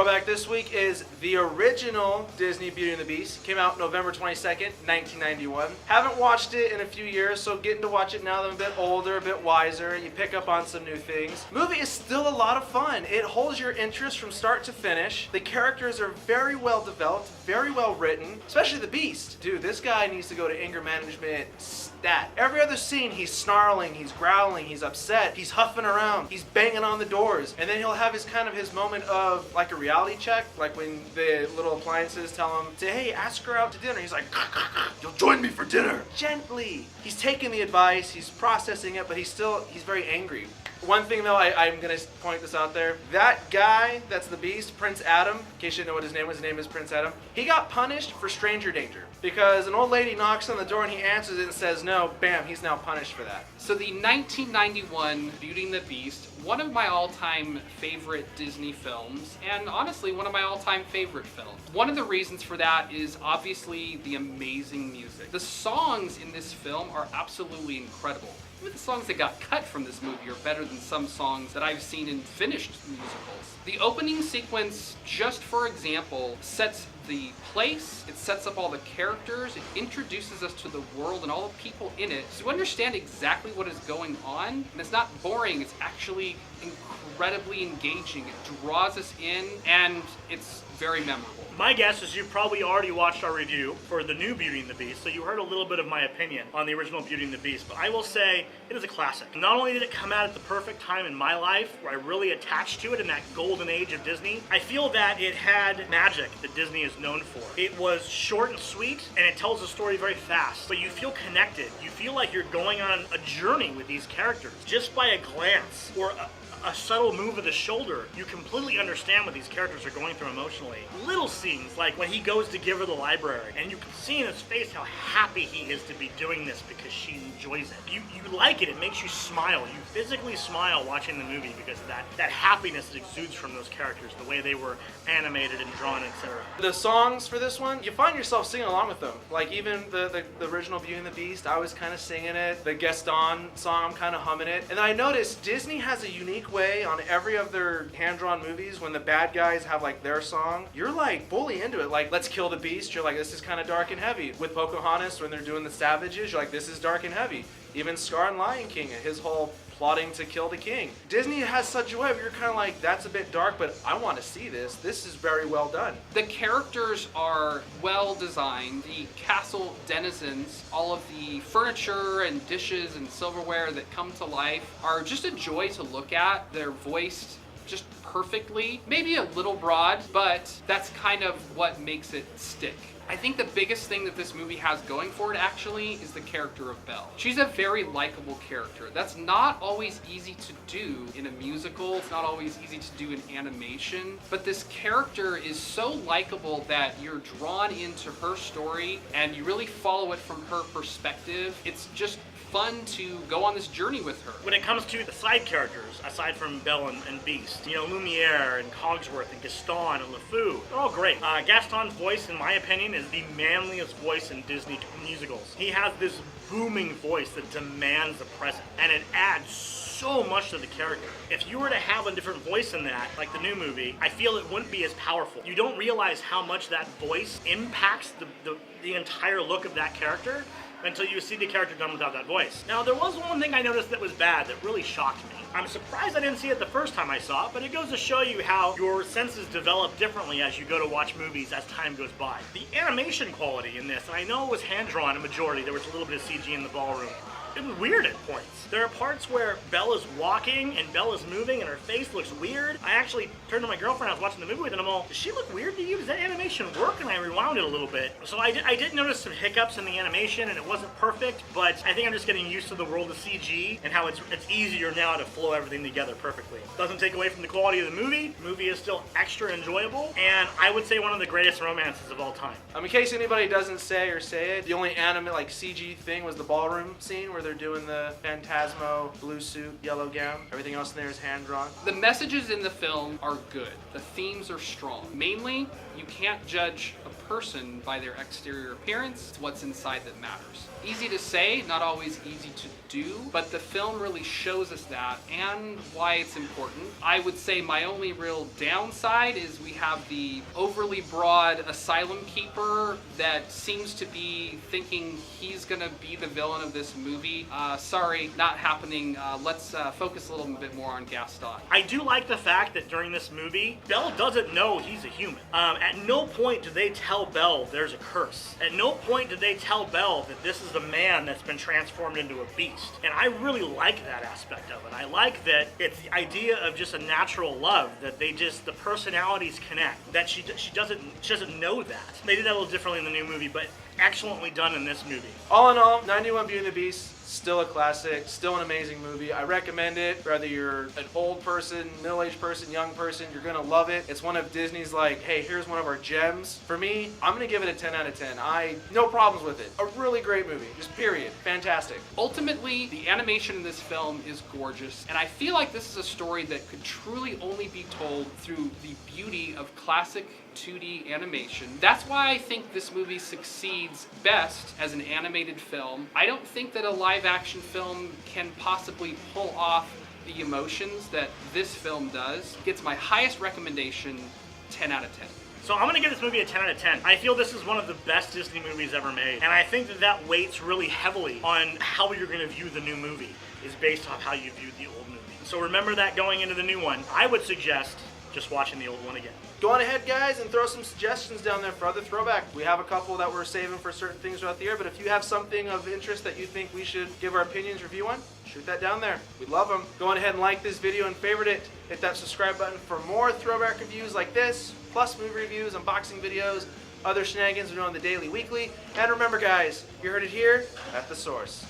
Throwback this week is the original Disney Beauty and the Beast. Came out November 22nd, 1991. Haven't watched it in a few years, so getting to watch it now that I'm a bit older, a bit wiser, you pick up on some new things. Movie is still a lot of fun. It holds your interest from start to finish. The characters are very well developed, very well written, especially the Beast. Dude, this guy needs to go to anger management stat. Every other scene, he's snarling, he's growling, he's upset, he's huffing around, he's banging on the doors, and then he'll have his moment of like a reality check, like when the little appliances tell him to, hey, ask her out to dinner. He's like, you'll join me for dinner. Gently. He's taking the advice, he's processing it, but he's very angry. One thing though, I'm going to point this out there. That guy that's the Beast, Prince Adam, in case you didn't know what his name was, his name is Prince Adam. He got punished for stranger danger because an old lady knocks on the door and he answers it and says no, bam, he's now punished for that. So the 1991 Beauty and the Beast, one of my all-time favorite Disney films, and honestly one of my all-time favorite films. One of the reasons for that is obviously the amazing music. The songs in this film are absolutely incredible. Even the songs that got cut from this movie are better than some songs that I've seen in finished musicals. The opening sequence, just for example, sets the place, it sets up all the characters, it introduces us to the world and all the people in it, so you understand exactly what is going on, and it's not boring, it's actually incredibly engaging. It draws us in, and it's very memorable. My guess is you probably already watched our review for the new Beauty and the Beast, so you heard a little bit of my opinion on the original Beauty and the Beast, but I will say it is a classic. Not only did it come out at the perfect time in my life, where I really attached to it in that golden age of Disney, I feel that it had magic that Disney is known for. It was short and sweet, and it tells the story very fast, but you feel connected. You feel like you're going on a journey with these characters. Just by a glance, or a subtle move of the shoulder, you completely understand what these characters are going through emotionally. Little scenes, like when he goes to give her the library, and you can see in his face how happy he is to be doing this because she enjoys it. You like it, it makes you smile. You physically smile watching the movie because of that happiness that exudes from those characters, the way they were animated and drawn, etc. The songs for this one, you find yourself singing along with them. Like even the original Beauty and the Beast, I was kind of singing it. The Gaston song, I'm kind of humming it. And then I noticed Disney has a unique way on every of their hand-drawn movies. When the bad guys have like their song, you're like fully into it. Like, let's kill the Beast, you're like, this is kind of dark and heavy. With Pocahontas, when they're doing the savages, you're like, this is dark and heavy. Even Scar and Lion King, his whole plotting to kill the king. Disney has such a way where you're kind of like, that's a bit dark, but I want to see this. This is very well done. The characters are well designed. The castle denizens, all of the furniture and dishes and silverware that come to life are just a joy to look at. They're voiced just perfectly. Maybe a little broad, but that's kind of what makes it stick. I think the biggest thing that this movie has going for it actually is the character of Belle. She's a very likable character. That's not always easy to do in a musical. It's not always easy to do in animation. But this character is so likable that you're drawn into her story and you really follow it from her perspective. It's just fun to go on this journey with her. When it comes to the side characters, aside from Belle and Beast, you know, Lumiere and Cogsworth and Gaston and LeFou, they're all great. Gaston's voice, in my opinion, is the manliest voice in Disney musicals. He has this booming voice that demands the present, and it adds so much to the character. If you were to have a different voice in that, like the new movie, I feel it wouldn't be as powerful. You don't realize how much that voice impacts the entire look of that character until you see the character done without that voice. Now, there was one thing I noticed that was bad that really shocked me. I'm surprised I didn't see it the first time I saw it, but it goes to show you how your senses develop differently as you go to watch movies as time goes by. The animation quality in this, and I know it was hand-drawn a majority, there was a little bit of CG in the ballroom. It was weird at points. There are parts where Bella's walking and Bella's moving and her face looks weird. I actually turned to my girlfriend, I was watching the movie with, and I'm all, does she look weird to you? Does that animation work? And I rewound it a little bit. So I did notice some hiccups in the animation, and it wasn't perfect, but I think I'm just getting used to the world of CG and how it's easier now to flow everything together perfectly. Doesn't take away from the quality of the movie. The movie is still extra enjoyable, and I would say one of the greatest romances of all time. In case anybody doesn't say it, the only anime like CG thing was the ballroom scene where they're doing the Phantasmo blue suit, yellow gown. Everything else in there is hand-drawn. The messages in the film are good. The themes are strong. Mainly, you can't judge a person by their exterior appearance. It's what's inside that matters. Easy to say, not always easy to do, but the film really shows us that and why it's important. I would say my only real downside is we have the overly broad asylum keeper that seems to be thinking he's gonna be the villain of this movie. Sorry, not happening. Let's focus a little bit more on Gaston. I do like the fact that during this movie, Belle doesn't know he's a human. At no point do they tell Belle there's a curse. At no point do they tell Belle that this is the man that's been transformed into a beast. And I really like that aspect of it. I like that it's the idea of just a natural love, that the personalities connect, that she doesn't know that. They did that a little differently in the new movie, but excellently done in this movie. All in all, 91 Beauty and the Beast, still a classic, still an amazing movie. I recommend it. Whether you're an old person, middle-aged person, young person, you're gonna love it. It's one of Disney's like, hey, here's one of our gems. For me, I'm gonna give it a 10 out of 10. No problems with it. A really great movie, just period. Fantastic. Ultimately, the animation in this film is gorgeous, and I feel like this is a story that could truly only be told through the beauty of classic 2D animation. That's why I think this movie succeeds best as an animated film. I don't think that a live action film can possibly pull off the emotions that this film does. Gets my highest recommendation, 10 out of 10. So I'm going to give this movie a 10 out of 10. I feel this is one of the best Disney movies ever made. And I think that weights really heavily on how you're going to view the new movie, is based off how you viewed the old movie. So remember that going into the new one. I would suggest just watching the old one again. Go on ahead, guys, and throw some suggestions down there for other throwback. We have a couple that we're saving for certain things throughout the year, but if you have something of interest that you think we should give our opinions, review on, shoot that down there. We love them. Go on ahead and like this video and favorite it. Hit that subscribe button for more throwback reviews like this, plus movie reviews, unboxing videos, other shenanigans we're doing on the daily, weekly. And remember, guys, you heard it here at The Source.